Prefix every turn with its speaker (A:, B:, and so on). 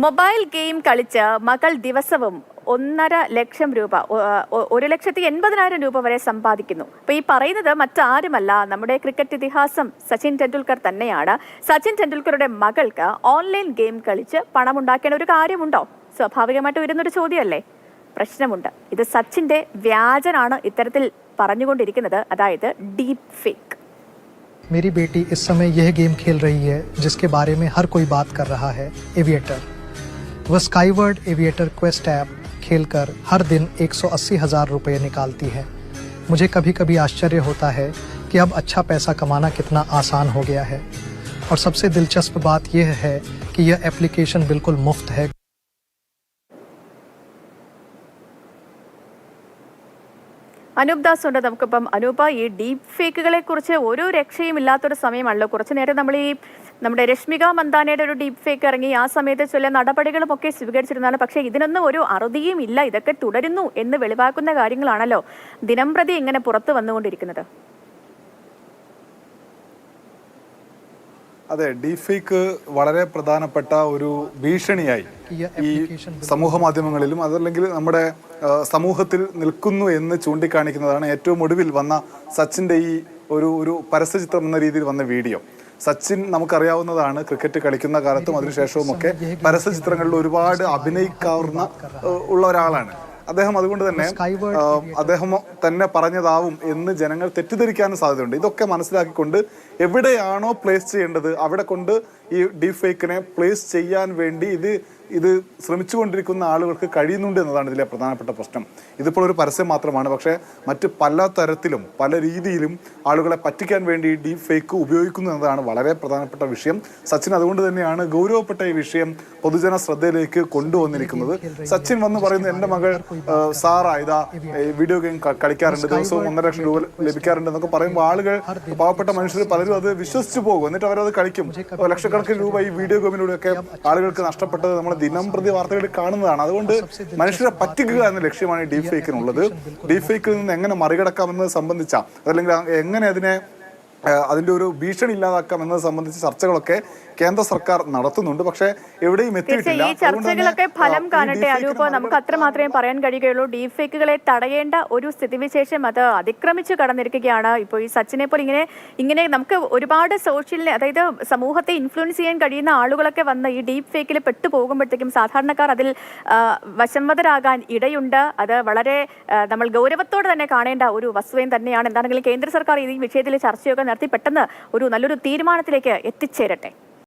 A: Mobile game കളിച്ച് മകൾ ദിവസവും 1,50,000 രൂപ 1,80,000 രൂപ വരെ സമ്പാദിക്കുന്നു. അപ്പോൾ ഈ പറയുന്നത് മറ്റാരുമല്ല, നമ്മുടെ ക്രിക്കറ്റ് ഇതിഹാസം സച്ചിൻ ടെണ്ടുൽക്കർ തന്നെയാണ്. സച്ചിൻ ടെണ്ടുൽക്കറുടെ മകൾക്ക് ഓൺലൈൻ ഗെയിം കളിച്ച് പണമുണ്ടാക്കേണ്ട ഒരു കാര്യമുണ്ടോ? സ്വാഭാവികമായിട്ട് വരുന്നൊരു ചോദ്യമല്ലേ. പ്രശ്നമുണ്ട്. ഇത് സച്ചിന്റെ വ്യാജനാണ് ഇത്തരത്തിൽ പറഞ്ഞുകൊണ്ടിരിക്കുന്നത്, അതായത് ഡീപ് ഫേക്ക്.
B: मेरी बेटी इस समय यह गेम खेल रही है जिसके बारे में हर कोई बात कर रहा है, एविएटर। वह स्काईवर्ड एविएटर क्वेस्ट ऐप खेलकर हर दिन 180,000 रुपये निकालती है। मुझे कभी कभी आश्चर्य होता है कि अब अच्छा पैसा कमाना कितना आसान हो गया है। और सबसे दिलचस्प बात यह है कि यह एप्लीकेशन बिल्कुल मुफ्त है।
A: അനൂപ് ദാസ് ഉണ്ട് നമുക്കിപ്പം. അനൂപ, ഈ ഡീപ് ഫേക്കുകളെ കുറിച്ച് ഒരു രക്ഷയും ഇല്ലാത്തൊരു സമയമാണല്ലോ. കുറച്ചു നേരം നമ്മൾ നമ്മുടെ രശ്മിക മന്ദാനയുടെ ഒരു ഡീപ് ഫേക്ക് ഇറങ്ങി, ആ സമയത്ത് ചില നടപടികളും ഒക്കെ സ്വീകരിച്ചിരുന്നതാണ്. പക്ഷേ ഇതിനൊന്നും ഒരു അറുതിയും ഇല്ല, ഇതൊക്കെ തുടരുന്നു എന്ന് വെളിവാക്കുന്ന കാര്യങ്ങളാണല്ലോ ദിനംപ്രതി ഇങ്ങനെ പുറത്തു വന്നുകൊണ്ടിരിക്കുന്നത്.
C: അതെ, ഡീഫേക്ക് വളരെ പ്രധാനപ്പെട്ട ഒരു ഭീഷണിയായി ഈ സമൂഹ മാധ്യമങ്ങളിലും അതല്ലെങ്കിൽ നമ്മുടെ സമൂഹത്തിൽ നിൽക്കുന്നു എന്ന് ചൂണ്ടിക്കാണിക്കുന്നതാണ് ഏറ്റവും ഒടുവിൽ വന്ന സച്ചിൻ്റെ ഈ ഒരു പരസ്യചിത്രം എന്ന രീതിയിൽ വന്ന വീഡിയോ. സച്ചിൻ നമുക്കറിയാവുന്നതാണ്, ക്രിക്കറ്റ് കളിക്കുന്ന കാലത്തും അതിനുശേഷവും ഒക്കെ പരസ്യചിത്രങ്ങളിൽ ഒരുപാട് അഭിനയിക്കാവുന്ന ഉള്ള ഒരാളാണ് അദ്ദേഹം. അതുകൊണ്ട് തന്നെ അദ്ദേഹം തന്നെ പറഞ്ഞതാവും എന്ന് ജനങ്ങൾ തെറ്റിദ്ധരിക്കാനും സാധ്യതയുണ്ട്. ഇതൊക്കെ മനസ്സിലാക്കിക്കൊണ്ട് എവിടെയാണോ പ്ലേസ് ചെയ്യേണ്ടത് അവിടെ കൊണ്ട് ഈ ഡീപ് ഫേക്കിനെ പ്ലേസ് ചെയ്യാൻ വേണ്ടി ഇത് ശ്രമിച്ചുകൊണ്ടിരിക്കുന്ന ആളുകൾക്ക് കഴിയുന്നുണ്ട് എന്നതാണ് ഇതിലെ പ്രധാനപ്പെട്ട പ്രശ്നം. ഇതിപ്പോൾ ഒരു പരസ്യം മാത്രമാണ്, പക്ഷേ മറ്റ് പല തരത്തിലും പല രീതിയിലും ആളുകളെ പറ്റിക്കാൻ വേണ്ടി ഈ ഡീപ് ഫേക്ക് ഉപയോഗിക്കുന്നു എന്നതാണ് വളരെ പ്രധാനപ്പെട്ട വിഷയം. സച്ചിൻ അതുകൊണ്ട് തന്നെയാണ് ഗൗരവപ്പെട്ട ഈ വിഷയം പൊതുജന ശ്രദ്ധയിലേക്ക് കൊണ്ടുവന്നിരിക്കുന്നത്. സച്ചിൻ വന്ന് പറയുന്നത്, എൻ്റെ മകൾ സാറാ ഇതാ വീഡിയോ ഗെയിം കളിക്കാറുണ്ട്, ദിവസവും 1,50,000 രൂപ ലഭിക്കാറുണ്ട് എന്നൊക്കെ പറയുമ്പോൾ ആളുകൾ, പാവപ്പെട്ട മനുഷ്യർ പലരും അത് വിശ്വസിച്ച് പോകും. എന്നിട്ട് അവരത് കളിക്കും. ലക്ഷക്കണക്കിന് രൂപ ഈ വീഡിയോ ഗെയിമിലൂടെയൊക്കെ ആളുകൾക്ക് നഷ്ടപ്പെട്ടത് നമ്മൾ ദിനം പ്രതി വാർത്തകളിൽ കാണുന്നതാണ്. അതുകൊണ്ട് മനുഷ്യരെ പറ്റിക്കുക എന്ന ലക്ഷ്യമാണ് ഈ ഡീപ് ഫേക്കിനുള്ളത്. ഡീപ് ഫേക്കിൽ നിന്ന് എങ്ങനെ മറികടക്കാമെന്നത് സംബന്ധിച്ച, അതല്ലെങ്കിൽ എങ്ങനെ അതിന്റെ ഒരു ഭീഷണി ഇല്ലാതാക്കാം എന്നത് സംബന്ധിച്ച ചർച്ചകളൊക്കെ കേന്ദ്ര സർക്കാർ നടത്തുന്നുണ്ട്. പക്ഷേ എവിടെയും എത്തിയിട്ടില്ല.
A: ഈ ചർച്ചകളൊക്കെ ഫലം കാണട്ടെ അനൂപ്. നമുക്ക് അത്ര മാത്രമേ പറയാൻ കഴിയുകയുള്ളൂ. ഡീപ് ഫേക്കുകളെ തടയേണ്ട ഒരു സ്ഥിതിവിശേഷം അത് അതിക്രമിച്ച് കടന്നിരിക്കുകയാണ്. ഇപ്പോൾ ഈ സച്ചിനെ പോലെ ഇങ്ങനെ നമുക്ക് ഒരുപാട് അതായത് സമൂഹത്തെ ഇൻഫ്ലുവൻസ് ചെയ്യാൻ കഴിയുന്ന ആളുകളൊക്കെ വന്ന് ഈ ഡീപ് ഫേക്കിൽ പെട്ടുപോകുമ്പോഴത്തേക്കും സാധാരണക്കാർ അതിൽ വശംവദരാകാൻ ഇടയുണ്ട്. അത് വളരെ നമ്മൾ ഗൗരവത്തോടെ തന്നെ കാണേണ്ട ഒരു വസ്തുതയും തന്നെയാണ്. എന്താണെങ്കിലും കേന്ദ്ര സർക്കാർ ഈ വിഷയത്തിൽ ചർച്ചയൊക്കെ നടത്തി പെട്ടെന്ന് ഒരു നല്ലൊരു തീരുമാനത്തിലേക്ക് എത്തിച്ചേരട്ടെ.